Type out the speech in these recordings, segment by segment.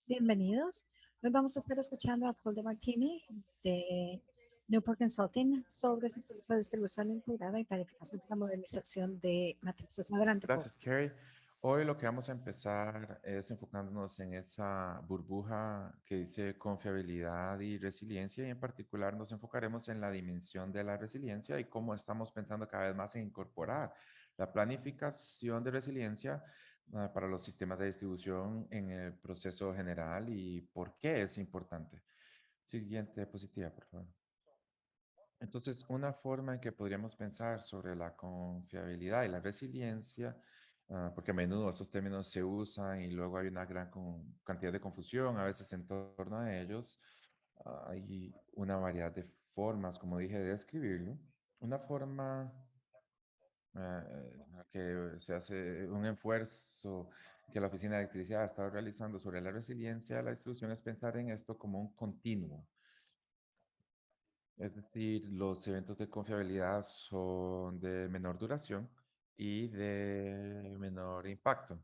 Bienvenidos. Hoy vamos a estar escuchando a Paul de Martini de Newport Consulting sobre sistemas de distribución integrada y planificación para modernización de matrices. Adelante, Paul. Gracias, Kerry. Hoy lo que vamos a empezar es enfocándonos en esa burbuja que dice confiabilidad y resiliencia, y en particular nos enfocaremos en la dimensión de la resiliencia y cómo estamos pensando cada vez más en incorporar la planificación de resiliencia para los sistemas de distribución en el proceso general y por qué es importante. Siguiente diapositiva, por favor. Entonces, una forma en que podríamos pensar sobre la confiabilidad y la resiliencia, porque a menudo esos términos se usan y luego hay una gran cantidad de confusión a veces en torno a ellos. Hay una variedad de formas, como dije, de describirlo. Una forma que se hace un esfuerzo que la Oficina de Electricidad ha estado realizando sobre la resiliencia de la distribución es pensar en esto como un continuo. Es decir, los eventos de confiabilidad son de menor duración y de menor impacto.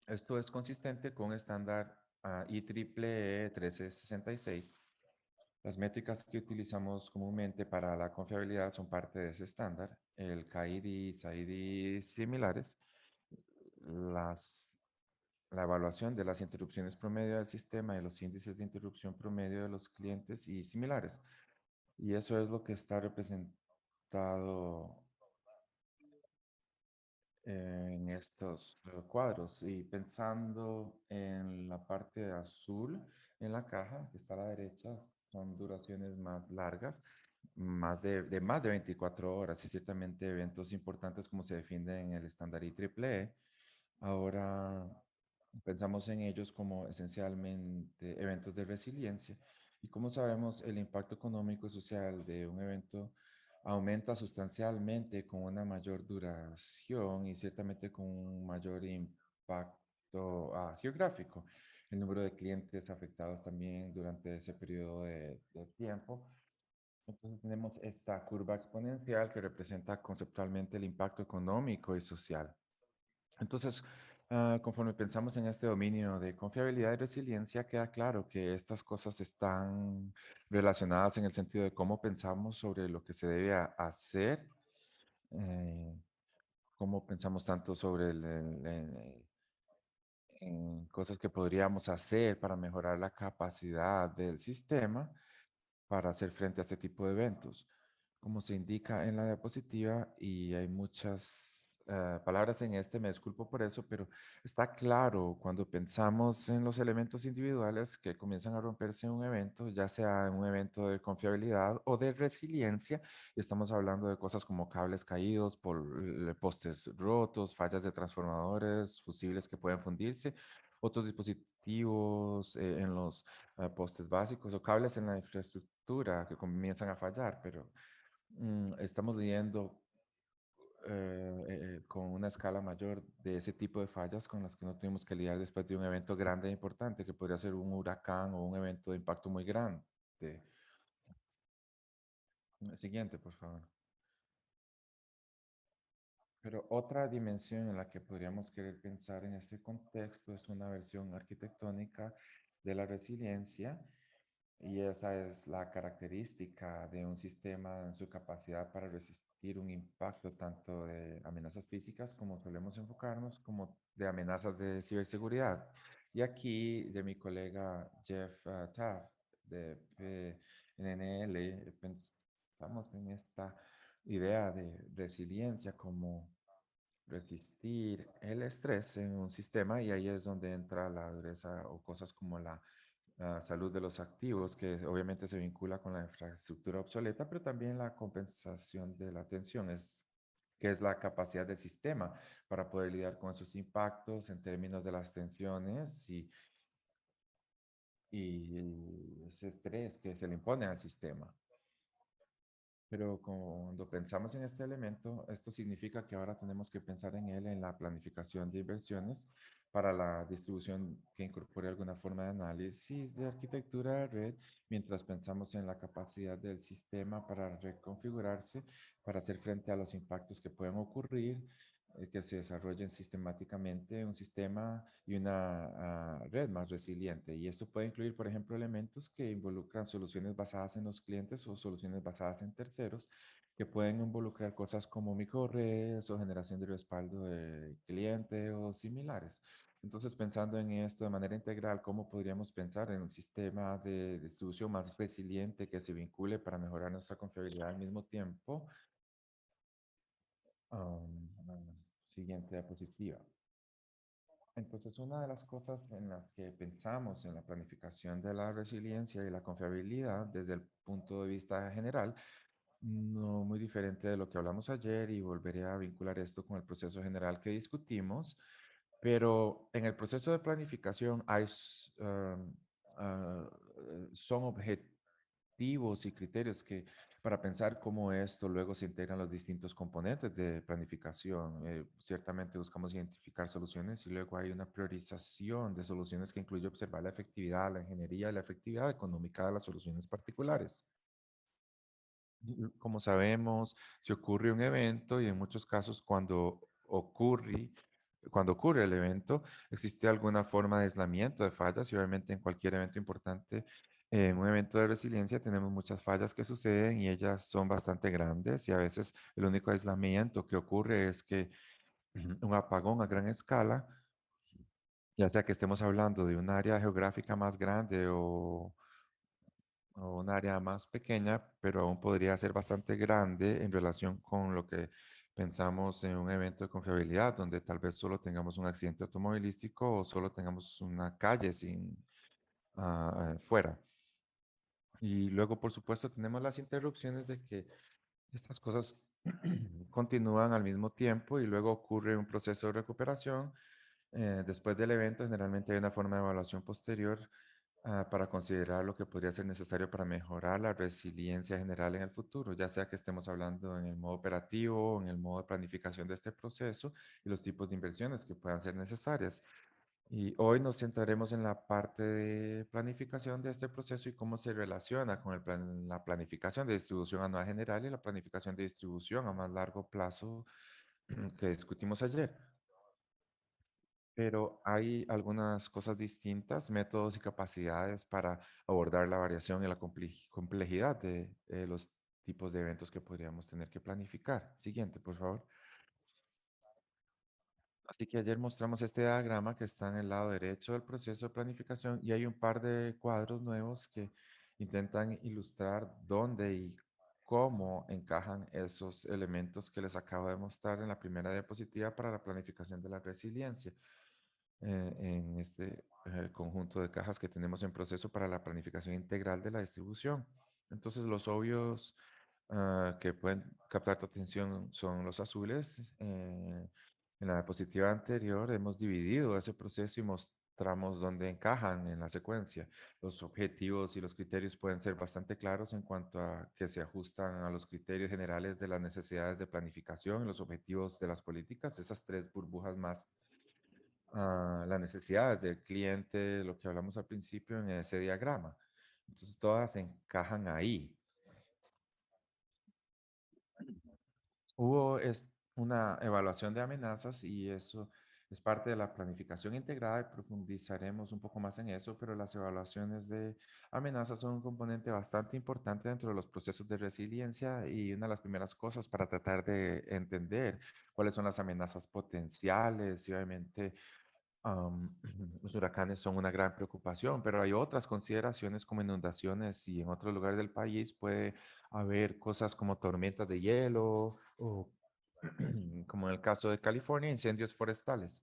Esto es consistente con estándar IEEE 1366. Las métricas que utilizamos comúnmente para la confiabilidad son parte de ese estándar, el KID, SAIDI similares, las, la evaluación de las interrupciones promedio del sistema y los índices de interrupción promedio de los clientes y similares. Y eso es lo que está representado en estos cuadros. Y pensando en la parte de azul en la caja, que está a la derecha, son duraciones más largas, de más de 24 horas y ciertamente eventos importantes como se define en el estándar IEEE. Ahora pensamos en ellos como esencialmente eventos de resiliencia. Y como sabemos, el impacto económico y social de un evento aumenta sustancialmente con una mayor duración y ciertamente con un mayor impacto geográfico. El número de clientes afectados también durante ese periodo de tiempo. Entonces tenemos esta curva exponencial que representa conceptualmente el impacto económico y social. Entonces, conforme pensamos en este dominio de confiabilidad y resiliencia, queda claro que estas cosas están relacionadas en el sentido de cómo pensamos sobre lo que se debe hacer, eh, cómo pensamos tanto sobre en cosas que podríamos hacer para mejorar la capacidad del sistema para hacer frente a este tipo de eventos. Como se indica en la diapositiva, y hay muchas palabras en este, me disculpo por eso, pero está claro cuando pensamos en los elementos individuales que comienzan a romperse en un evento, ya sea en un evento de confiabilidad o de resiliencia. Estamos hablando de cosas como cables caídos, postes rotos, fallas de transformadores, fusibles que pueden fundirse, otros dispositivos en los postes básicos o cables en la infraestructura que comienzan a fallar, pero estamos lidiando con una escala mayor de ese tipo de fallas con las que no tuvimos que lidiar después de un evento grande e importante, que podría ser un huracán o un evento de impacto muy grande. Siguiente, por favor. Pero otra dimensión en la que podríamos querer pensar en este contexto es una versión arquitectónica de la resiliencia. Y esa es la característica de un sistema en su capacidad para resistir un impacto tanto de amenazas físicas, como solemos enfocarnos, como de amenazas de ciberseguridad. Y aquí de mi colega Jeff Taft de PNNL pensamos en esta idea de resiliencia como resistir el estrés en un sistema, y ahí es donde entra la dureza o cosas como la salud de los activos, que obviamente se vincula con la infraestructura obsoleta, pero también la compensación de la tensión, que es la capacidad del sistema para poder lidiar con esos impactos en términos de las tensiones y ese estrés que se le impone al sistema. Pero cuando pensamos en este elemento, esto significa que ahora tenemos que pensar en él en la planificación de inversiones para la distribución que incorpore alguna forma de análisis de arquitectura de red, mientras pensamos en la capacidad del sistema para reconfigurarse, para hacer frente a los impactos que pueden ocurrir, que se desarrollen sistemáticamente un sistema y una red más resiliente. Y esto puede incluir, por ejemplo, elementos que involucran soluciones basadas en los clientes o soluciones basadas en terceros, que pueden involucrar cosas como microredes o generación de respaldo de cliente o similares. Entonces, pensando en esto de manera integral, ¿cómo podríamos pensar en un sistema de distribución más resiliente que se vincule para mejorar nuestra confiabilidad al mismo tiempo? Siguiente diapositiva. Entonces, una de las cosas en las que pensamos en la planificación de la resiliencia y la confiabilidad desde el punto de vista general, no muy diferente de lo que hablamos ayer, y volveré a vincular esto con el proceso general que discutimos, pero en el proceso de planificación ah, son objetivos y criterios que para pensar cómo esto luego se integran los distintos componentes de planificación. Ciertamente buscamos identificar soluciones y luego hay una priorización de soluciones que incluye observar la efectividad, la ingeniería y la efectividad económica de las soluciones particulares. Como sabemos, si ocurre un evento y en muchos casos cuando ocurre el evento, existe alguna forma de aislamiento de fallas y obviamente en cualquier evento importante, en un evento de resiliencia tenemos muchas fallas que suceden y ellas son bastante grandes y a veces el único aislamiento que ocurre es que un apagón a gran escala, ya sea que estemos hablando de un área geográfica más grande o un área más pequeña, pero aún podría ser bastante grande en relación con lo que pensamos en un evento de confiabilidad, donde tal vez solo tengamos un accidente automovilístico o solo tengamos una calle sin fuera. Y luego, por supuesto, tenemos las interrupciones de que estas cosas continúan al mismo tiempo y luego ocurre un proceso de recuperación. Después del evento, generalmente hay una forma de evaluación posterior para considerar lo que podría ser necesario para mejorar la resiliencia general en el futuro, ya sea que estemos hablando en el modo operativo o en el modo de planificación de este proceso y los tipos de inversiones que puedan ser necesarias. Y hoy nos centraremos en la parte de planificación de este proceso y cómo se relaciona con la planificación de distribución anual general y la planificación de distribución a más largo plazo que discutimos ayer. Pero hay algunas cosas distintas, métodos y capacidades para abordar la variación y la complejidad de los tipos de eventos que podríamos tener que planificar. Siguiente, por favor. Así que ayer mostramos este diagrama que está en el lado derecho del proceso de planificación y hay un par de cuadros nuevos que intentan ilustrar dónde y cómo encajan esos elementos que les acabo de mostrar en la primera diapositiva para la planificación de la resiliencia en este conjunto de cajas que tenemos en proceso para la planificación integral de la distribución. Entonces, los obvios que pueden captar tu atención son los azules. En la diapositiva anterior hemos dividido ese proceso y mostramos dónde encajan en la secuencia. Los objetivos y los criterios pueden ser bastante claros en cuanto a que se ajustan a los criterios generales de las necesidades de planificación y los objetivos de las políticas, esas tres burbujas más las necesidades del cliente, lo que hablamos al principio en ese diagrama. Entonces, todas encajan ahí. Una evaluación de amenazas y eso es parte de la planificación integrada y profundizaremos un poco más en eso, pero las evaluaciones de amenazas son un componente bastante importante dentro de los procesos de resiliencia y una de las primeras cosas para tratar de entender cuáles son las amenazas potenciales y obviamente los huracanes son una gran preocupación, pero hay otras consideraciones como inundaciones y en otros lugares del país puede haber cosas como tormentas de hielo o, como en el caso de California, incendios forestales.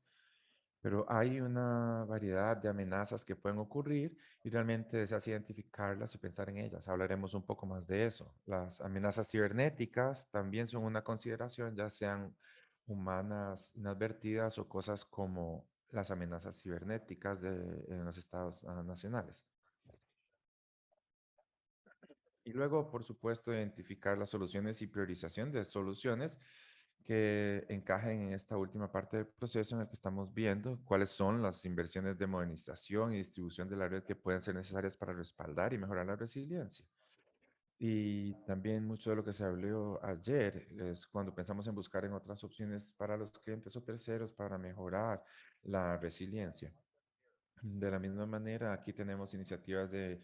Pero hay una variedad de amenazas que pueden ocurrir y realmente deseas identificarlas y pensar en ellas. Hablaremos un poco más de eso. Las amenazas cibernéticas también son una consideración, ya sean humanas inadvertidas o cosas como las amenazas cibernéticas en los estados nacionales. Y luego, por supuesto, identificar las soluciones y priorización de soluciones que encajen en esta última parte del proceso en el que estamos viendo cuáles son las inversiones de modernización y distribución de la red que pueden ser necesarias para respaldar y mejorar la resiliencia. Y también mucho de lo que se habló ayer es cuando pensamos en buscar en otras opciones para los clientes o terceros para mejorar la resiliencia. De la misma manera, aquí tenemos iniciativas de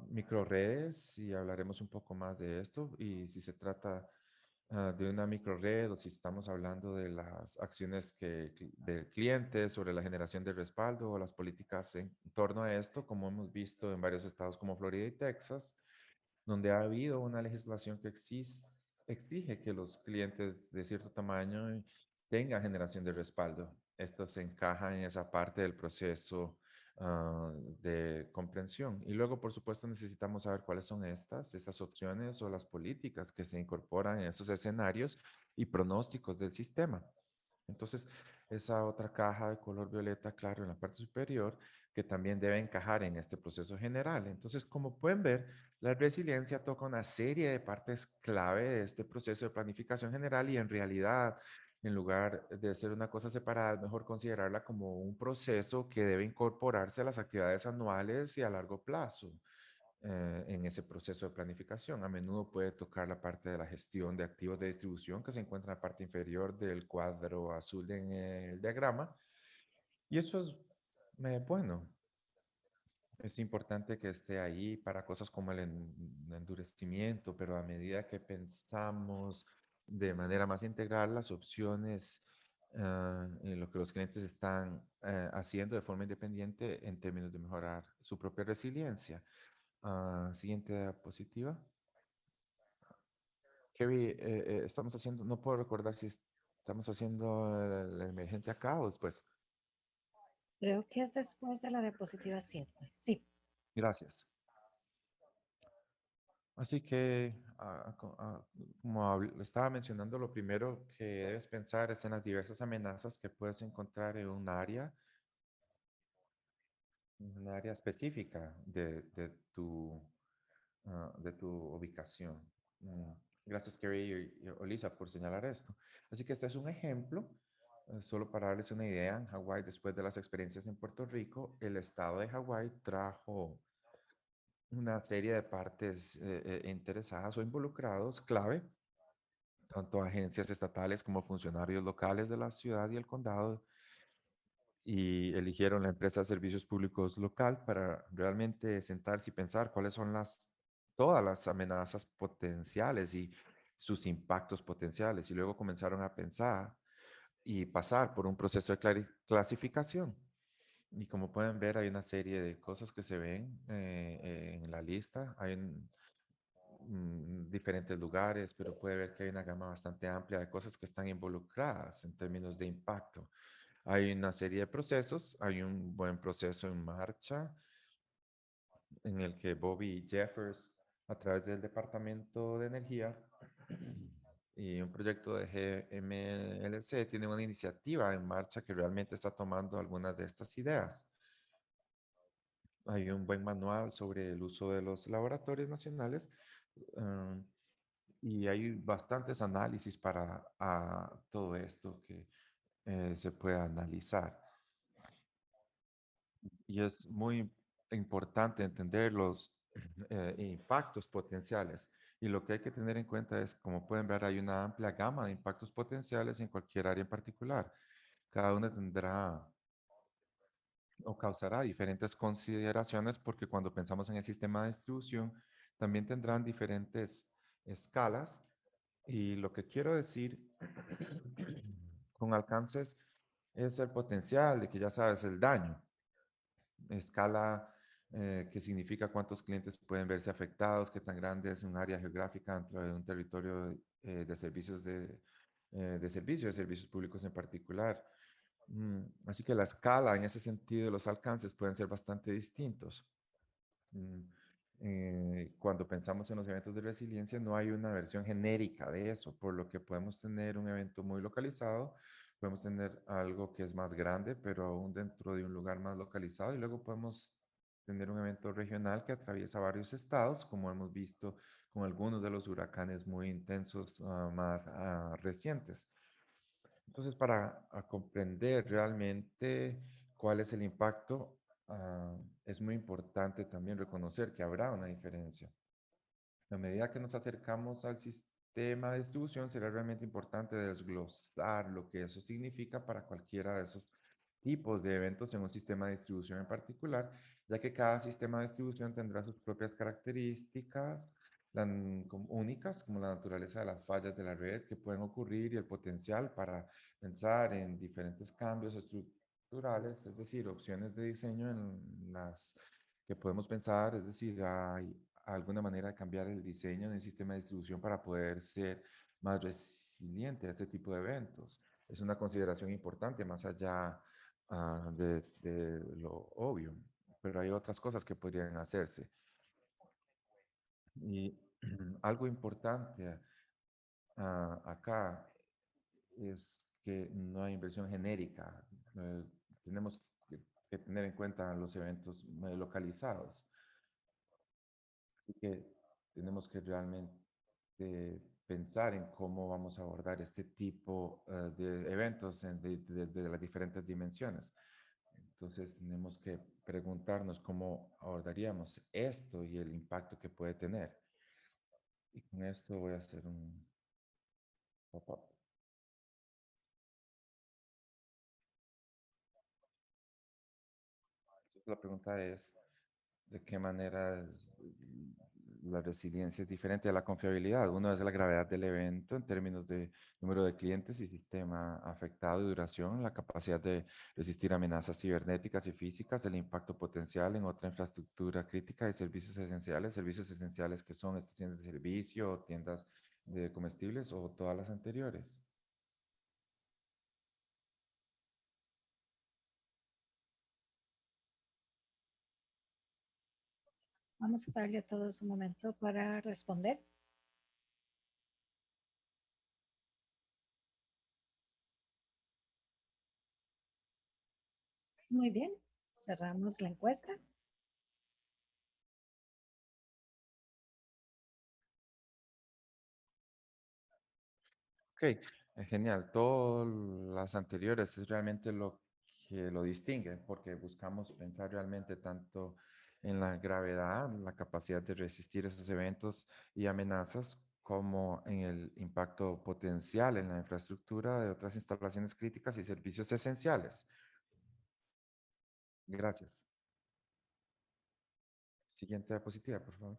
microredes y hablaremos un poco más de esto. Y si se trata de una microred o si estamos hablando de las acciones del cliente sobre la generación de respaldo o las políticas en torno a esto, como hemos visto en varios estados como Florida y Texas, donde ha habido una legislación que exige que los clientes de cierto tamaño tengan generación de respaldo. Esto se encaja en esa parte del proceso de comprensión. Y luego, por supuesto, necesitamos saber cuáles son esas opciones o las políticas que se incorporan en esos escenarios y pronósticos del sistema. Entonces, esa otra caja de color violeta claro en la parte superior que también debe encajar en este proceso general. Entonces, como pueden ver, la resiliencia toca una serie de partes clave de este proceso de planificación general y en realidad, en lugar de ser una cosa separada, es mejor considerarla como un proceso que debe incorporarse a las actividades anuales y a largo plazo en ese proceso de planificación. A menudo puede tocar la parte de la gestión de activos de distribución que se encuentra en la parte inferior del cuadro azul en el diagrama. Y eso es bueno. Es importante que esté ahí para cosas como el endurecimiento, pero a medida que pensamos de manera más integral las opciones en lo que los clientes están haciendo de forma independiente en términos de mejorar su propia resiliencia. Siguiente diapositiva. Kerry, estamos haciendo, no puedo recordar si estamos haciendo el emergente acá o después. Creo que es después de la diapositiva 7. Sí, Gracias. Así que, como estaba mencionando, lo primero que debes pensar es en las diversas amenazas que puedes encontrar en un área específica de tu ubicación. Mm, Gracias, Kerry y Olisa, por señalar esto. Así que este es un ejemplo, solo para darles una idea. En Hawái, después de las experiencias en Puerto Rico, el estado de Hawái trajo una serie de partes interesadas o involucrados clave, tanto agencias estatales como funcionarios locales de la ciudad y el condado, y eligieron la empresa de servicios públicos local para realmente sentarse y pensar cuáles son todas las amenazas potenciales y sus impactos potenciales. Y luego comenzaron a pensar y pasar por un proceso de clasificación. Y como pueden ver, hay una serie de cosas que se ven en la lista. Hay diferentes lugares, pero puede ver que hay una gama bastante amplia de cosas que están involucradas en términos de impacto. Hay una serie de procesos, hay un buen proceso en marcha en el que Bobby Jeffers, a través del Departamento de Energía y un proyecto de GMLC, tiene una iniciativa en marcha que realmente está tomando algunas de estas ideas. Hay un buen manual sobre el uso de los laboratorios nacionales um, y hay bastantes análisis para todo esto que se puede analizar. Y es muy importante entender los impactos potenciales. Y lo que hay que tener en cuenta es, como pueden ver, hay una amplia gama de impactos potenciales en cualquier área en particular. Cada uno tendrá o causará diferentes consideraciones porque cuando pensamos en el sistema de distribución, también tendrán diferentes escalas. Y lo que quiero decir con alcances es el potencial de que ya sabes el daño. Escala que significa cuántos clientes pueden verse afectados, qué tan grande es un área geográfica dentro de un territorio de servicios de servicios públicos en particular. Así que la escala en ese sentido, los alcances pueden ser bastante distintos. Mm, Cuando pensamos en los eventos de resiliencia, no hay una versión genérica de eso, por lo que podemos tener un evento muy localizado, podemos tener algo que es más grande, pero aún dentro de un lugar más localizado, y luego podemos tener un evento regional que atraviesa varios estados, como hemos visto con algunos de los huracanes muy intensos más recientes. Entonces, para comprender realmente cuál es el impacto, es muy importante también reconocer que habrá una diferencia. A medida que nos acercamos al sistema de distribución, será realmente importante desglosar lo que eso significa para cualquiera de esos tipos de eventos en un sistema de distribución en particular, ya que cada sistema de distribución tendrá sus propias características como únicas, como la naturaleza de las fallas de la red que pueden ocurrir y el potencial para pensar en diferentes cambios estructurales, es decir, opciones de diseño en las que podemos pensar, es decir, hay alguna manera de cambiar el diseño de un sistema de distribución para poder ser más resiliente a este tipo de eventos. Es una consideración importante más allá de lo obvio, pero hay otras cosas que podrían hacerse. Y algo importante acá es que no hay inversión genérica. Eh, tenemos que tener en cuenta los eventos localizados. Así que tenemos que realmente pensar en cómo vamos a abordar este tipo de eventos de las diferentes dimensiones. Entonces tenemos que preguntarnos cómo abordaríamos esto y el impacto que puede tener. Y con esto voy a hacer un pop-up. La pregunta es, ¿de qué manera la resiliencia es diferente a la confiabilidad? Uno es la gravedad del evento en términos de número de clientes y sistema afectado y duración, la capacidad de resistir amenazas cibernéticas y físicas, el impacto potencial en otra infraestructura crítica y servicios esenciales que son estaciones de servicio, tiendas de comestibles o todas las anteriores. Vamos a darle a todos un momento para responder. Muy bien, cerramos la encuesta. Ok, genial. Todas las anteriores es realmente lo que lo distingue, porque buscamos pensar realmente tanto en la gravedad, la capacidad de resistir esos eventos y amenazas, como en el impacto potencial en la infraestructura de otras instalaciones críticas y servicios esenciales. Gracias. Siguiente diapositiva, por favor.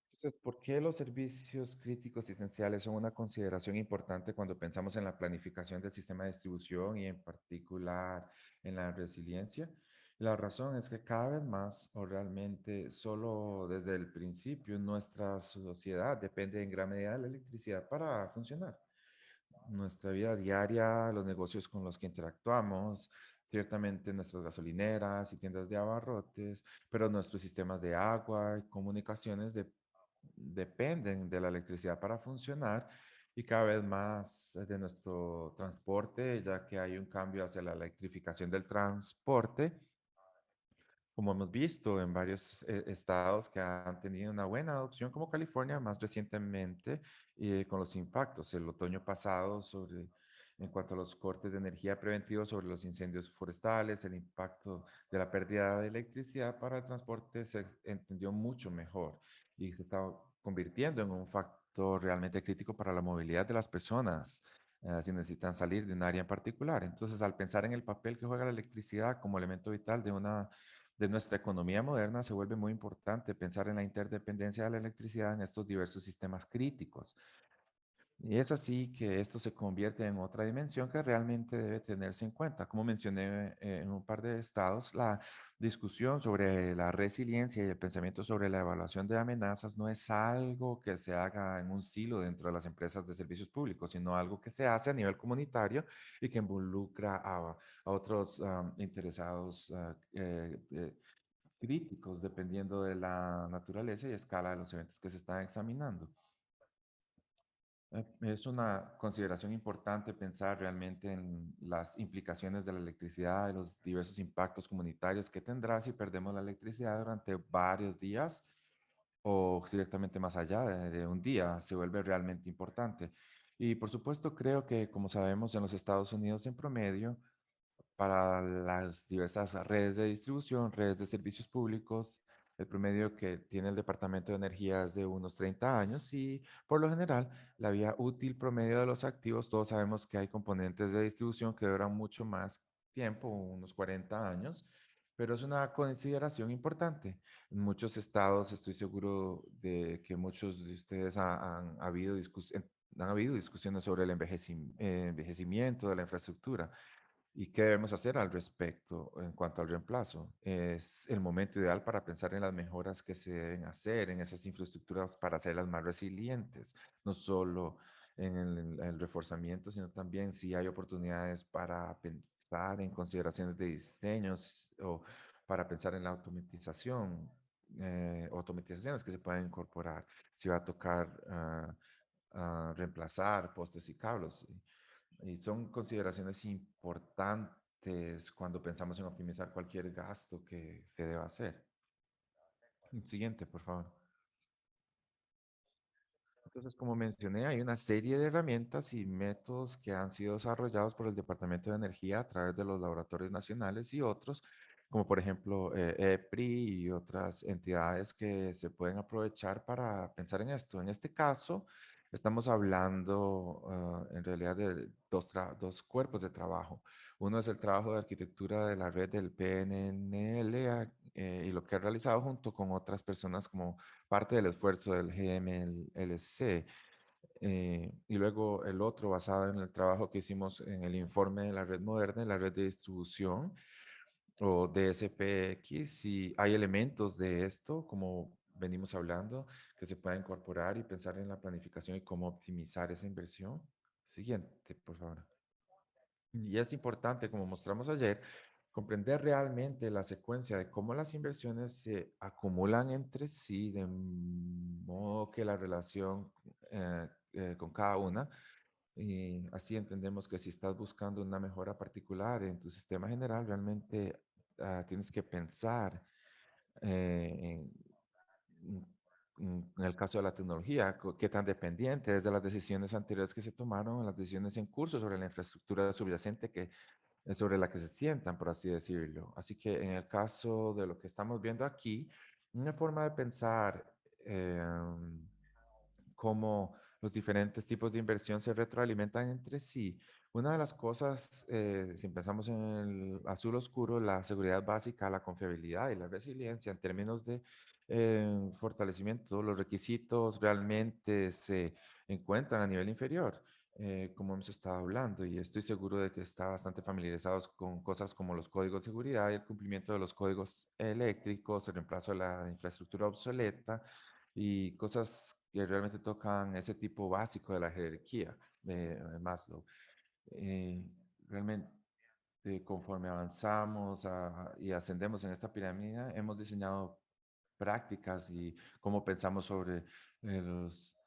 Entonces, ¿por qué los servicios críticos y esenciales son una consideración importante cuando pensamos en la planificación del sistema de distribución y en particular en la resiliencia? La razón es que cada vez más, o realmente solo desde el principio, nuestra sociedad depende en gran medida de la electricidad para funcionar. Nuestra vida diaria, los negocios con los que interactuamos, ciertamente nuestras gasolineras y tiendas de abarrotes, pero nuestros sistemas de agua y comunicaciones dependen de la electricidad para funcionar y cada vez más de nuestro transporte, ya que hay un cambio hacia la electrificación del transporte, como hemos visto en varios estados que han tenido una buena adopción, como California más recientemente, con los impactos el otoño pasado en cuanto a los cortes de energía preventivos sobre los incendios forestales, el impacto de la pérdida de electricidad para el transporte se entendió mucho mejor y se está convirtiendo en un factor realmente crítico para la movilidad de las personas. Si necesitan salir de un área en particular. Entonces, al pensar en el papel que juega la electricidad como elemento vital de nuestra economía moderna, se vuelve muy importante pensar en la interdependencia de la electricidad en estos diversos sistemas críticos. Y es así que esto se convierte en otra dimensión que realmente debe tenerse en cuenta. Como mencioné en un par de estados, la discusión sobre la resiliencia y el pensamiento sobre la evaluación de amenazas no es algo que se haga en un silo dentro de las empresas de servicios públicos, sino algo que se hace a nivel comunitario y que involucra a otros interesados críticos dependiendo de la naturaleza y escala de los eventos que se están examinando. Es una consideración importante pensar realmente en las implicaciones de la electricidad, de los diversos impactos comunitarios que tendrá si perdemos la electricidad durante varios días o directamente más allá de un día. Se vuelve realmente importante. Y por supuesto, creo que, como sabemos, en los Estados Unidos en promedio, para las diversas redes de distribución, redes de servicios públicos. El promedio que tiene el Departamento de Energía es de unos 30 años y por lo general la vida útil promedio de los activos, todos sabemos que hay componentes de distribución que duran mucho más tiempo, unos 40 años, pero es una consideración importante. En muchos estados estoy seguro de que muchos de ustedes han habido discusiones sobre el envejecimiento de la infraestructura. ¿Y qué debemos hacer al respecto en cuanto al reemplazo? Es el momento ideal para pensar en las mejoras que se deben hacer en esas infraestructuras para hacerlas más resilientes, no solo en el reforzamiento, sino también si hay oportunidades para pensar en consideraciones de diseños o para pensar en la automatizaciones que se pueden incorporar, si va a tocar reemplazar postes y cables. Y son consideraciones importantes cuando pensamos en optimizar cualquier gasto que se deba hacer. Siguiente, por favor. Entonces, como mencioné, hay una serie de herramientas y métodos que han sido desarrollados por el Departamento de Energía a través de los laboratorios nacionales y otros, como por ejemplo EPRI y otras entidades que se pueden aprovechar para pensar en esto. En este caso, estamos hablando en realidad de dos cuerpos de trabajo. Uno es el trabajo de arquitectura de la red del PNNL y lo que ha realizado junto con otras personas como parte del esfuerzo del GMLC. Y luego el otro basado en el trabajo que hicimos en el informe de la red moderna, y la red de distribución o DSPX, y hay elementos de esto, como venimos hablando, que se pueda incorporar y pensar en la planificación y cómo optimizar esa inversión. Siguiente, por favor. Y es importante, como mostramos ayer, comprender realmente la secuencia de cómo las inversiones se acumulan entre sí, de modo que la relación con cada una, y así entendemos que si estás buscando una mejora particular en tu sistema general, realmente tienes que pensar en en el caso de la tecnología, qué tan dependiente es de las decisiones anteriores que se tomaron, las decisiones en curso sobre la infraestructura subyacente que sobre la que se sientan, por así decirlo. Así que en el caso de lo que estamos viendo aquí, una forma de pensar cómo los diferentes tipos de inversión se retroalimentan entre sí. Una de las cosas, si pensamos en el azul oscuro, la seguridad básica, la confiabilidad y la resiliencia en términos de fortalecimiento, los requisitos realmente se encuentran a nivel inferior, como hemos estado hablando, y estoy seguro de que está bastante familiarizados con cosas como los códigos de seguridad y el cumplimiento de los códigos eléctricos, el reemplazo de la infraestructura obsoleta y cosas que realmente tocan ese tipo básico de la jerarquía de Maslow. Eh, realmente, conforme avanzamos y ascendemos en esta pirámide, hemos diseñado prácticas y cómo pensamos sobre los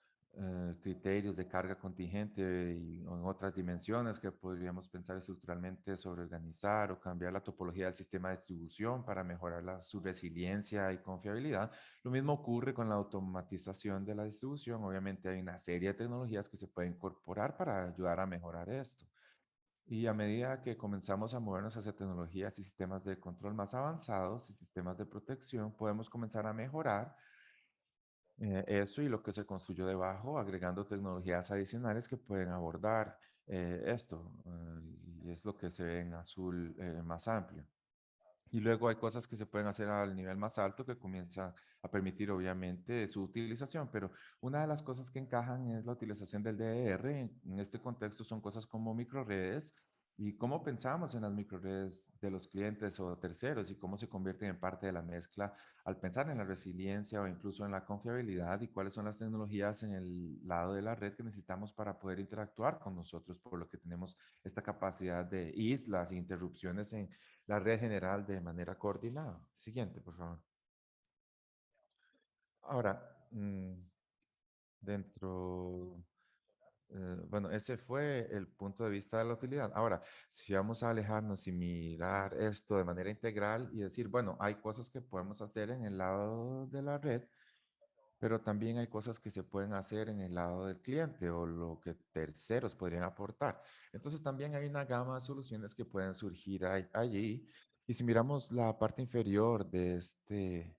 criterios de carga contingente y en otras dimensiones que podríamos pensar estructuralmente sobre organizar o cambiar la topología del sistema de distribución para mejorar su resiliencia y confiabilidad. Lo mismo ocurre con la automatización de la distribución. Obviamente hay una serie de tecnologías que se pueden incorporar para ayudar a mejorar esto. Y a medida que comenzamos a movernos hacia tecnologías y sistemas de control más avanzados y sistemas de protección, podemos comenzar a mejorar eso y lo que se construyó debajo, agregando tecnologías adicionales que pueden abordar esto. Y es lo que se ve en azul más amplio. Y luego hay cosas que se pueden hacer al nivel más alto que comienza a permitir obviamente su utilización, pero una de las cosas que encajan es la utilización del DDR. En este contexto son cosas como microredes y cómo pensamos en las microredes de los clientes o terceros y cómo se convierten en parte de la mezcla al pensar en la resiliencia o incluso en la confiabilidad y cuáles son las tecnologías en el lado de la red que necesitamos para poder interactuar con nosotros, por lo que tenemos esta capacidad de islas e interrupciones en la red general de manera coordinada. Siguiente, por favor. Ahora, dentro Bueno, ese fue el punto de vista de la utilidad. Ahora, si vamos a alejarnos y mirar esto de manera integral y decir, bueno, hay cosas que podemos hacer en el lado de la red, pero también hay cosas que se pueden hacer en el lado del cliente o lo que terceros podrían aportar. Entonces también hay una gama de soluciones que pueden surgir allí. Y si miramos la parte inferior de este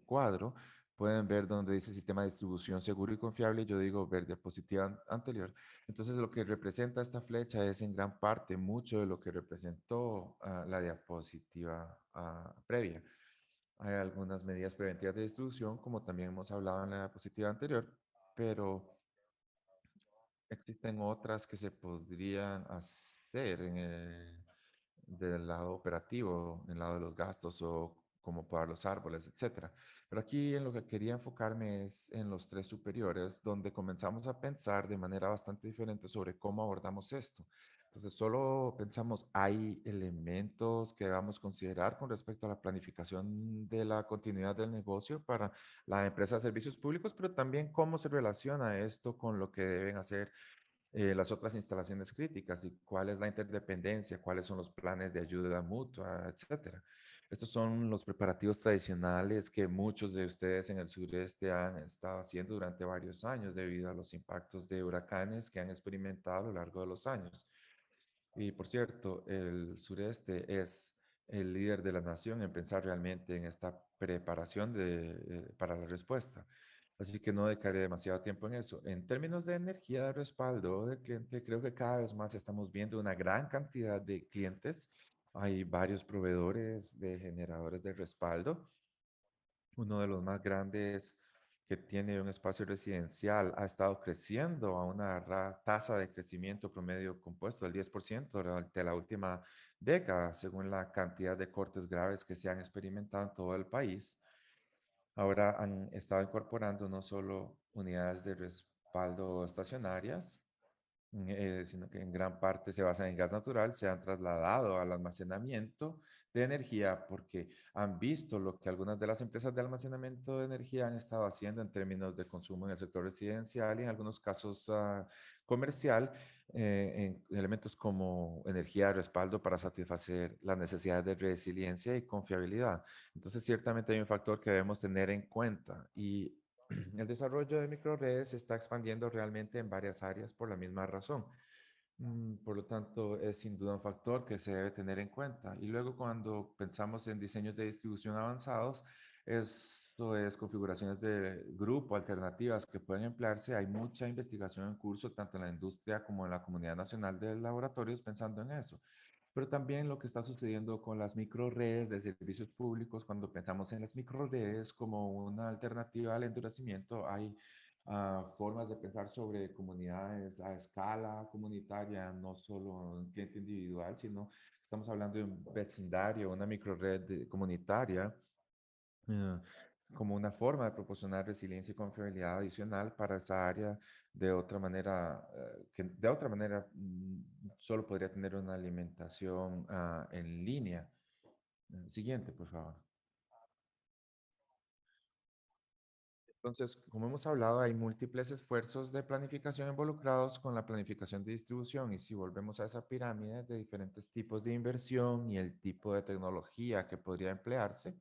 cuadro, pueden ver donde dice sistema de distribución seguro y confiable. Yo digo ver diapositiva anterior. Entonces lo que representa esta flecha es en gran parte mucho de lo que representó la diapositiva previa. Hay algunas medidas preventivas de distribución, como también hemos hablado en la diapositiva anterior, pero existen otras que se podrían hacer del lado operativo, en el lado de los gastos o como podar los árboles, etcétera. Pero aquí en lo que quería enfocarme es en los tres superiores, donde comenzamos a pensar de manera bastante diferente sobre cómo abordamos esto. Entonces, solo pensamos, hay elementos que debamos considerar con respecto a la planificación de la continuidad del negocio para la empresa de servicios públicos, pero también cómo se relaciona esto con lo que deben hacer las otras instalaciones críticas y cuál es la interdependencia, cuáles son los planes de ayuda mutua, etcétera. Estos son los preparativos tradicionales que muchos de ustedes en el sureste han estado haciendo durante varios años debido a los impactos de huracanes que han experimentado a lo largo de los años. Y por cierto, el sureste es el líder de la nación en pensar realmente en esta preparación para la respuesta. Así que no dedicaré demasiado tiempo en eso. En términos de energía de respaldo del cliente, creo que cada vez más estamos viendo una gran cantidad de clientes. Hay varios proveedores de generadores de respaldo. Uno de los más grandes que tiene un espacio residencial ha estado creciendo a una tasa de crecimiento promedio compuesto del 10% durante la última década, según la cantidad de cortes graves que se han experimentado en todo el país. Ahora han estado incorporando no solo unidades de respaldo estacionarias, sino que en gran parte se basan en gas natural, se han trasladado al almacenamiento de energía porque han visto lo que algunas de las empresas de almacenamiento de energía han estado haciendo en términos de consumo en el sector residencial y en algunos casos comercial, en elementos como energía de respaldo para satisfacer las necesidades de resiliencia y confiabilidad. Entonces, ciertamente hay un factor que debemos tener en cuenta y el desarrollo de microredes se está expandiendo realmente en varias áreas por la misma razón. Por lo tanto, es sin duda un factor que se debe tener en cuenta. Y luego cuando pensamos en diseños de distribución avanzados, esto es configuraciones de grupo, alternativas que pueden emplearse. Hay mucha investigación en curso, tanto en la industria como en la comunidad nacional de laboratorios, pensando en eso. Pero también lo que está sucediendo con las microredes de servicios públicos, cuando pensamos en las microredes como una alternativa al endurecimiento, hay formas de pensar sobre comunidades a escala comunitaria, no solo un cliente individual, sino estamos hablando de un vecindario, una microred comunitaria, eh, como una forma de proporcionar resiliencia y confiabilidad adicional para esa área de otra manera, que de otra manera solo podría tener una alimentación en línea. Siguiente, por favor. Entonces, como hemos hablado, hay múltiples esfuerzos de planificación involucrados con la planificación de distribución y si volvemos a esa pirámide de diferentes tipos de inversión y el tipo de tecnología que podría emplearse,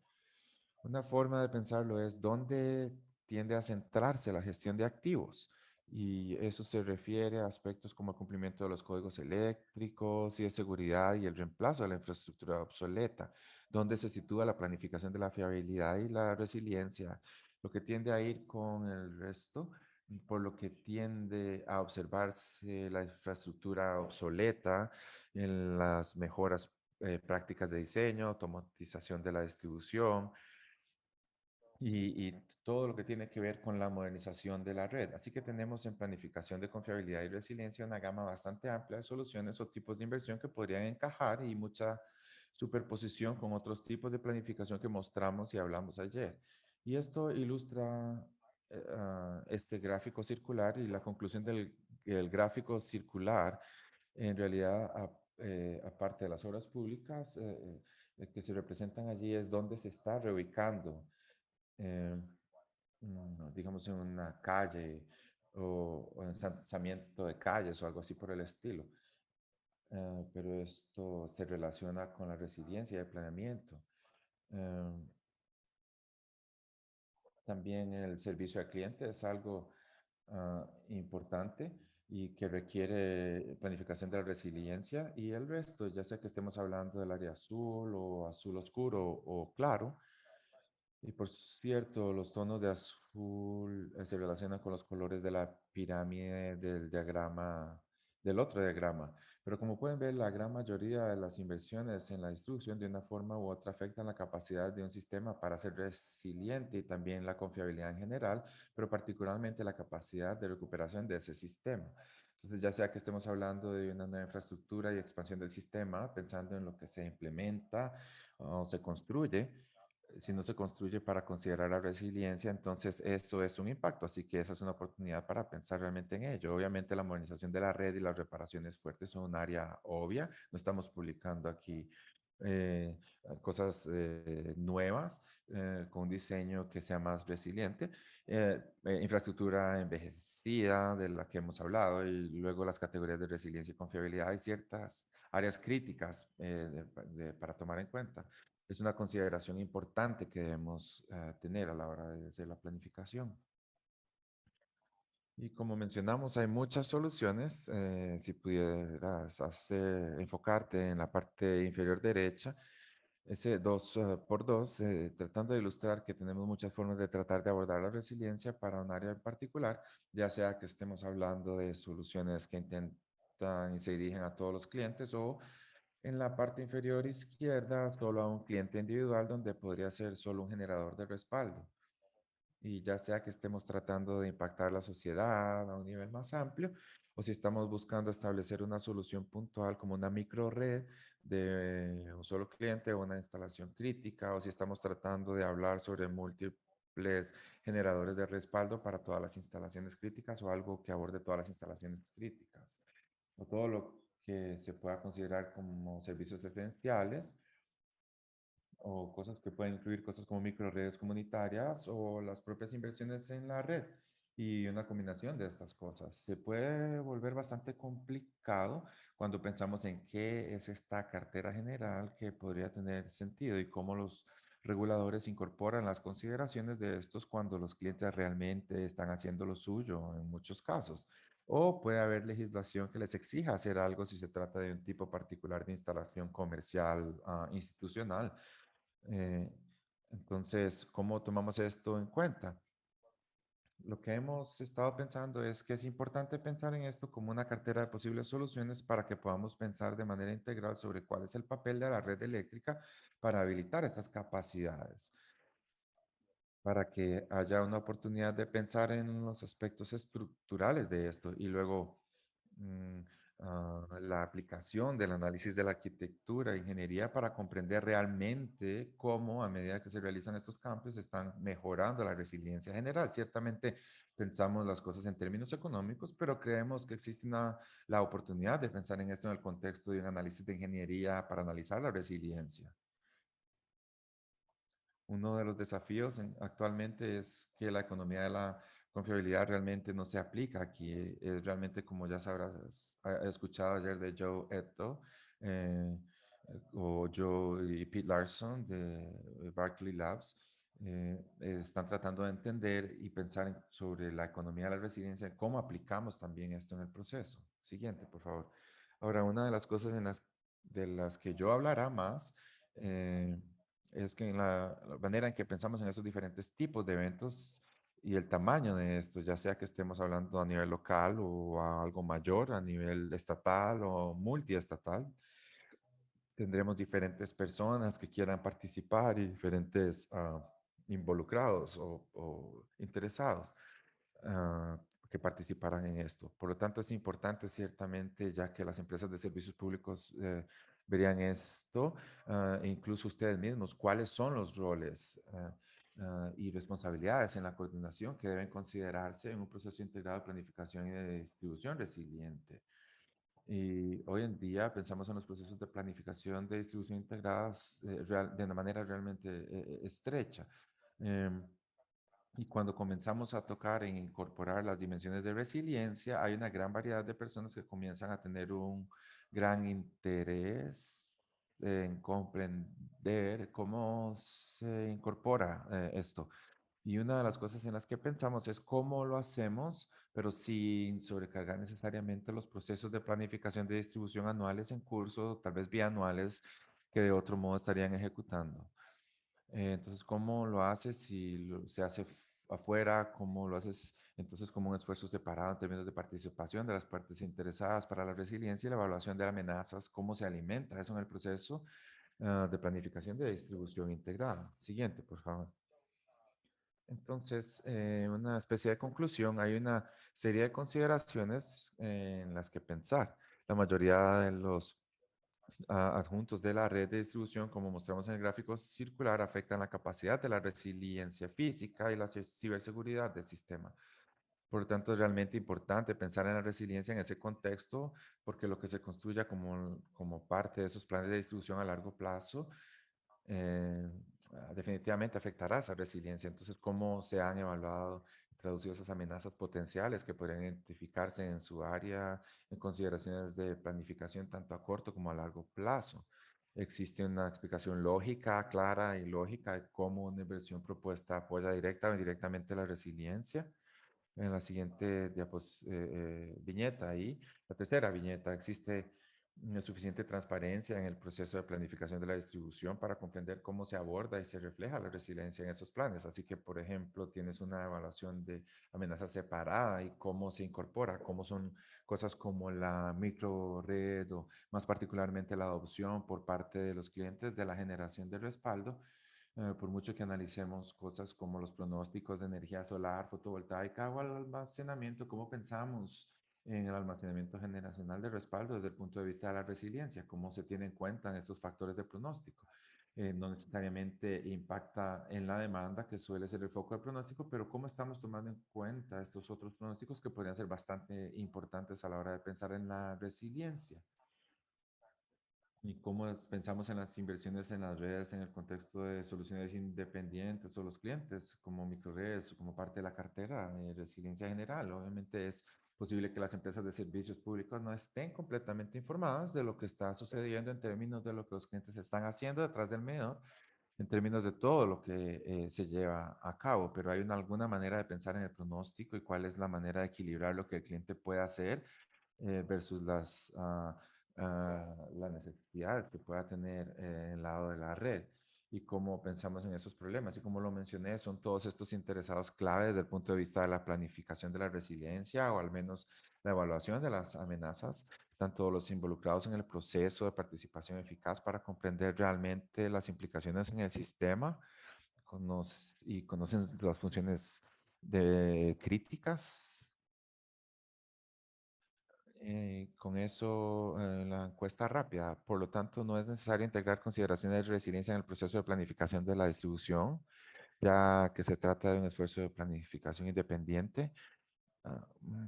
una forma de pensarlo es dónde tiende a centrarse la gestión de activos. Y eso se refiere a aspectos como el cumplimiento de los códigos eléctricos y de seguridad y el reemplazo de la infraestructura obsoleta, donde se sitúa la planificación de la fiabilidad y la resiliencia, lo que tiende a ir con el resto, por lo que tiende a observarse la infraestructura obsoleta en las mejoras prácticas de diseño, automatización de la distribución, y todo lo que tiene que ver con la modernización de la red. Así que tenemos en planificación de confiabilidad y resiliencia una gama bastante amplia de soluciones o tipos de inversión que podrían encajar y mucha superposición con otros tipos de planificación que mostramos y hablamos ayer. Y esto ilustra este gráfico circular y la conclusión del gráfico circular, en realidad, aparte de las obras públicas que se representan allí, es donde se está reubicando eh, digamos, en una calle o ensanchamiento de calles o algo así por el estilo. Pero esto se relaciona con la resiliencia y el planeamiento. Em, También el servicio al cliente es algo importante y que requiere planificación de la resiliencia y el resto, ya sea que estemos hablando del área azul o azul oscuro o claro. Y por cierto, los tonos de azul se relacionan con los colores de la pirámide del diagrama, del otro diagrama. Pero como pueden ver, la gran mayoría de las inversiones en la distribución de una forma u otra afectan la capacidad de un sistema para ser resiliente y también la confiabilidad en general, pero particularmente la capacidad de recuperación de ese sistema. Entonces, ya sea que estemos hablando de una nueva infraestructura y expansión del sistema, pensando en lo que se implementa o se construye, si no se construye para considerar la resiliencia, entonces eso es un impacto. Así que esa es una oportunidad para pensar realmente en ello. Obviamente la modernización de la red y las reparaciones fuertes son un área obvia. No estamos publicando aquí eh, cosas nuevas con un diseño que sea más resiliente. Infraestructura envejecida de la que hemos hablado y luego las categorías de resiliencia y confiabilidad. Hay ciertas áreas críticas para tomar en cuenta. Es una consideración importante que debemos tener a la hora de hacer la planificación. Y como mencionamos, hay muchas soluciones. Si pudieras enfocarte en la parte inferior derecha, ese 2 por 2, tratando de ilustrar que tenemos muchas formas de tratar de abordar la resiliencia para un área en particular, ya sea que estemos hablando de soluciones que intentan y se dirigen a todos los clientes o en la parte inferior izquierda solo a un cliente individual donde podría ser solo un generador de respaldo. Y ya sea que estemos tratando de impactar la sociedad a un nivel más amplio o si estamos buscando establecer una solución puntual como una micro red de un solo cliente o una instalación crítica o si estamos tratando de hablar sobre múltiples generadores de respaldo para todas las instalaciones críticas o algo que aborde todas las instalaciones críticas o todo lo que se pueda considerar como servicios esenciales o cosas que pueden incluir cosas como microredes comunitarias o las propias inversiones en la red y una combinación de estas cosas. Se puede volver bastante complicado cuando pensamos en qué es esta cartera general que podría tener sentido y cómo los reguladores incorporan las consideraciones de estos cuando los clientes realmente están haciendo lo suyo en muchos casos. O puede haber legislación que les exija hacer algo si se trata de un tipo particular de instalación comercial institucional. eh, entonces, ¿cómo tomamos esto en cuenta? Lo que hemos estado pensando es que es importante pensar en esto como una cartera de posibles soluciones para que podamos pensar de manera integral sobre cuál es el papel de la red eléctrica para habilitar estas capacidades, para que haya una oportunidad de pensar en los aspectos estructurales de esto y luego mm, la aplicación del análisis de la arquitectura e ingeniería para comprender realmente cómo a medida que se realizan estos cambios están mejorando la resiliencia general. Ciertamente pensamos las cosas en términos económicos, pero creemos que existe la oportunidad de pensar en esto en el contexto de un análisis de ingeniería para analizar la resiliencia. Uno de los desafíos actualmente es que la economía de la confiabilidad realmente no se aplica aquí. Es realmente, como ya sabrás, he escuchado ayer de Joe Etto o Joe y Pete Larson de Barclay Labs. Están tratando de entender y pensar sobre la economía de la resiliencia, cómo aplicamos también esto en el proceso. Siguiente, por favor. Ahora, una de las cosas de las que yo hablará más eh, es que en la manera en que pensamos en estos diferentes tipos de eventos y el tamaño de estos, ya sea que estemos hablando a nivel local o a algo mayor, a nivel estatal o multiestatal, tendremos diferentes personas que quieran participar y diferentes involucrados o interesados que participaran en esto. Por lo tanto, es importante ciertamente, ya que las empresas de servicios públicos verían esto, e incluso ustedes mismos, cuáles son los roles y responsabilidades en la coordinación que deben considerarse en un proceso integrado de planificación y de distribución resiliente. Y hoy en día pensamos en los procesos de planificación de distribución integradas de una manera realmente estrecha. Em, Y cuando comenzamos a tocar e incorporar las dimensiones de resiliencia, hay una gran variedad de personas que comienzan a tener un gran interés en comprender cómo se incorpora esto. Y una de las cosas en las que pensamos es cómo lo hacemos, pero sin sobrecargar necesariamente los procesos de planificación de distribución anuales en curso, tal vez bianuales, que de otro modo estarían ejecutando. Entonces, ¿cómo lo haces si se hace afuera? ¿Cómo lo haces entonces como un esfuerzo separado en términos de participación de las partes interesadas para la resiliencia y la evaluación de amenazas? ¿Cómo se alimenta eso en el proceso de planificación de distribución integrada? Siguiente, por favor. Entonces, una especie de conclusión, hay una serie de consideraciones en las que pensar. La mayoría de los adjuntos de la red de distribución, como mostramos en el gráfico circular, afectan la capacidad de la resiliencia física y la ciberseguridad del sistema. Por lo tanto, es realmente importante pensar en la resiliencia en ese contexto, porque lo que se construya como parte de esos planes de distribución a largo plazo eh, definitivamente afectará esa resiliencia. Entonces, ¿cómo se han evaluado y traducido esas amenazas potenciales que podrían identificarse en su área en consideraciones de planificación tanto a corto como a largo plazo? ¿Existe una explicación lógica, clara y lógica de cómo una inversión propuesta apoya directa o indirectamente la resiliencia? En la siguiente viñeta ahí, la tercera viñeta, existe suficiente transparencia en el proceso de planificación de la distribución para comprender cómo se aborda y se refleja la resiliencia en esos planes. Así que, por ejemplo, tienes una evaluación de amenaza separada y cómo se incorpora, cómo son cosas como la micro red o más particularmente la adopción por parte de los clientes de la generación de respaldo por mucho que analicemos cosas como los pronósticos de energía solar, fotovoltaica o almacenamiento, ¿cómo pensamos en el almacenamiento generacional de respaldo desde el punto de vista de la resiliencia? ¿Cómo se tienen en cuenta estos factores de pronóstico? No necesariamente impacta en la demanda, que suele ser el foco de pronóstico, pero cómo estamos tomando en cuenta estos otros pronósticos que podrían ser bastante importantes a la hora de pensar en la resiliencia. ¿Y cómo pensamos en las inversiones en las redes en el contexto de soluciones independientes o los clientes, como microredes o como parte de la cartera de resiliencia general? Obviamente es posible que las empresas de servicios públicos no estén completamente informadas de lo que está sucediendo en términos de lo que los clientes están haciendo detrás del medidor, en términos de todo lo que se lleva a cabo, pero hay alguna manera de pensar en el pronóstico y cuál es la manera de equilibrar lo que el cliente puede hacer versus las necesidades que pueda tener el lado de la red y cómo pensamos en esos problemas. Y como lo mencioné, son todos estos interesados clave desde el punto de vista de la planificación de la resiliencia o al menos la evaluación de las amenazas. Están todos los involucrados en el proceso de participación eficaz para comprender realmente las implicaciones en el sistema y conocen las funciones de críticas con eso, la encuesta rápida. Por lo tanto, no es necesario integrar consideraciones de resiliencia en el proceso de planificación de la distribución, ya que se trata de un esfuerzo de planificación independiente.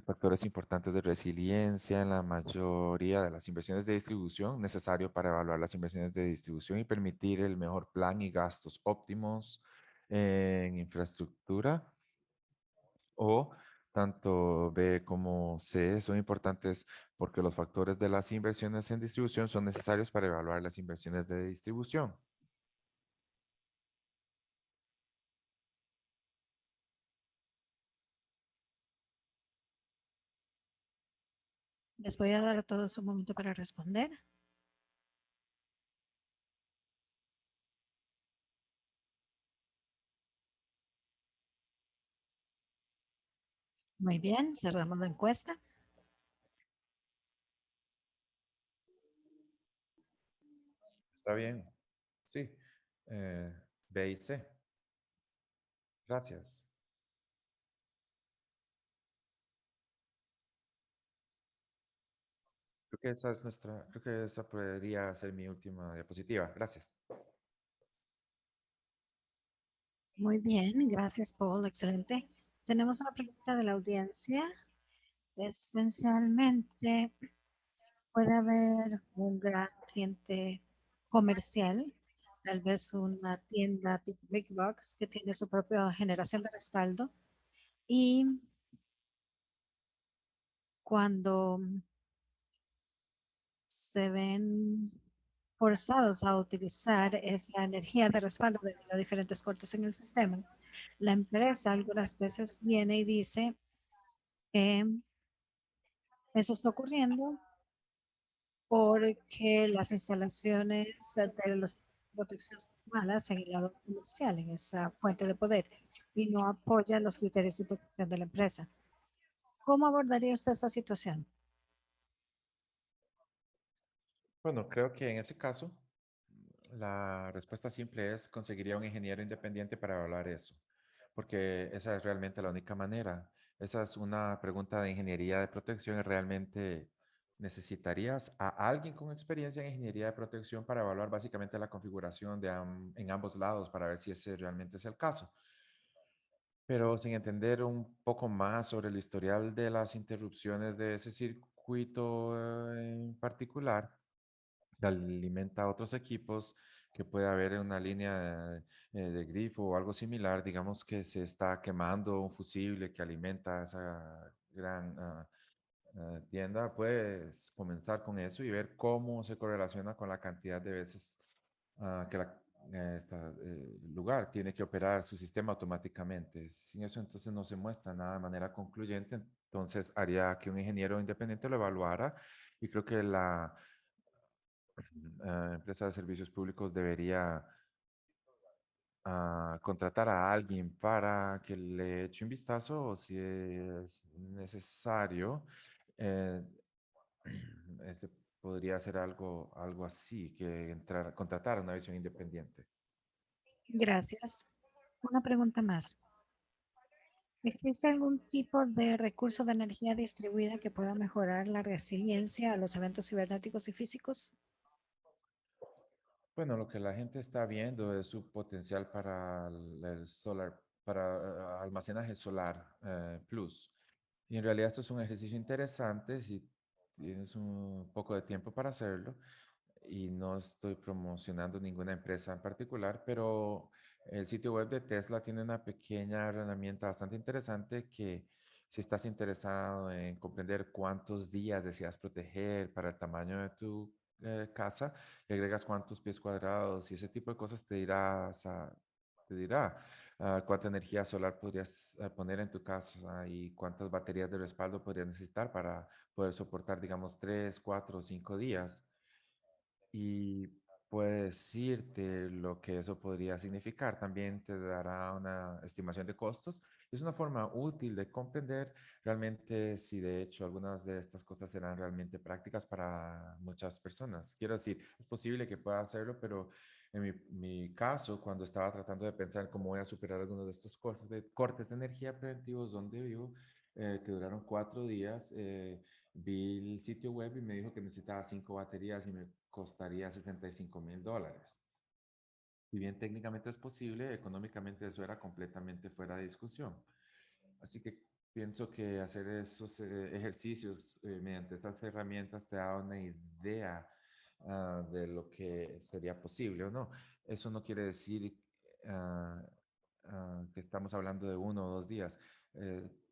Factores importantes de resiliencia en la mayoría de las inversiones de distribución, necesario para evaluar las inversiones de distribución y permitir el mejor plan y gastos óptimos en infraestructura o tanto B como C son importantes porque los factores de las inversiones en distribución son necesarios para evaluar las inversiones de distribución. Les voy a dar a todos un momento para responder. Muy bien, cerramos la encuesta. ¿Está bien? Sí. B y C. Gracias. Creo que esa podría ser mi última diapositiva. Gracias. Muy bien, gracias, Paul. Excelente. Tenemos una pregunta de la audiencia. Esencialmente, puede haber un gran cliente comercial tal vez una tienda tipo Big Box que tiene su propia generación de respaldo y cuando se ven forzados a utilizar esa energía de respaldo debido a diferentes cortes en el sistema, la empresa algunas veces viene y dice que eso está ocurriendo porque las instalaciones de los protección son malas en el lado comercial, en esa fuente de poder, y no apoyan los criterios de protección de la empresa. ¿Cómo abordaría usted esta situación? Bueno, creo que en ese caso la respuesta simple es conseguiría un ingeniero independiente para evaluar eso, porque esa es realmente la única manera. Esa es una pregunta de ingeniería de protección y realmente necesitarías a alguien con experiencia en ingeniería de protección para evaluar básicamente la configuración en ambos lados para ver si ese realmente es el caso. Pero sin entender un poco más sobre el historial de las interrupciones de ese circuito en particular, que alimenta a otros equipos, que puede haber en una línea de grifo o algo similar, digamos que se está quemando un fusible que alimenta esa gran tienda, puedes comenzar con eso y ver cómo se correlaciona con la cantidad de veces que lugar tiene que operar su sistema automáticamente. Sin eso, entonces no se muestra nada de manera concluyente. Entonces, haría que un ingeniero independiente lo evaluara y creo que la empresa de servicios públicos debería contratar a alguien para que le eche un vistazo o si es necesario. eh, Este podría ser algo así, que contratar una visión independiente. Gracias. Una pregunta más. ¿Existe algún tipo de recurso de energía distribuida que pueda mejorar la resiliencia a los eventos cibernéticos y físicos? Bueno, lo que la gente está viendo es su potencial para el solar, para almacenaje solar plus. Y en realidad esto es un ejercicio interesante si tienes un poco de tiempo para hacerlo. Y no estoy promocionando ninguna empresa en particular, pero el sitio web de Tesla tiene una pequeña herramienta bastante interesante que si estás interesado en comprender cuántos días deseas proteger para el tamaño de tu casa, le agregas cuántos pies cuadrados y ese tipo de cosas te dirá cuánta energía solar podrías poner en tu casa y cuántas baterías de respaldo podrías necesitar para poder soportar, digamos, 3, 4 o 5 días y puede decirte lo que eso podría significar. También te dará una estimación de costos. Es una forma útil de comprender realmente si de hecho algunas de estas cosas serán realmente prácticas para muchas personas. Quiero decir, es posible que pueda hacerlo, pero en mi caso, cuando estaba tratando de pensar cómo voy a superar algunos de estos costos de cortes de energía preventivos donde vivo, que duraron 4 días, vi el sitio web y me dijo que necesitaba 5 baterías y me costaría $65,000. Si bien técnicamente es posible, económicamente eso era completamente fuera de discusión. Así que pienso que hacer esos ejercicios mediante estas herramientas te da una idea de lo que sería posible o no. Eso no quiere decir ah, que estamos hablando de 1 o 2 días.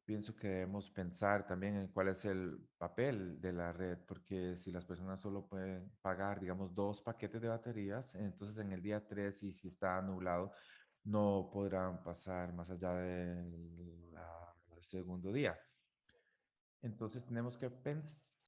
Pienso que debemos pensar también en cuál es el papel de la red, porque si las personas solo pueden pagar, digamos, 2 paquetes de baterías, entonces en el día 3, y si está nublado, no podrán pasar más allá del segundo día. Entonces tenemos que pensar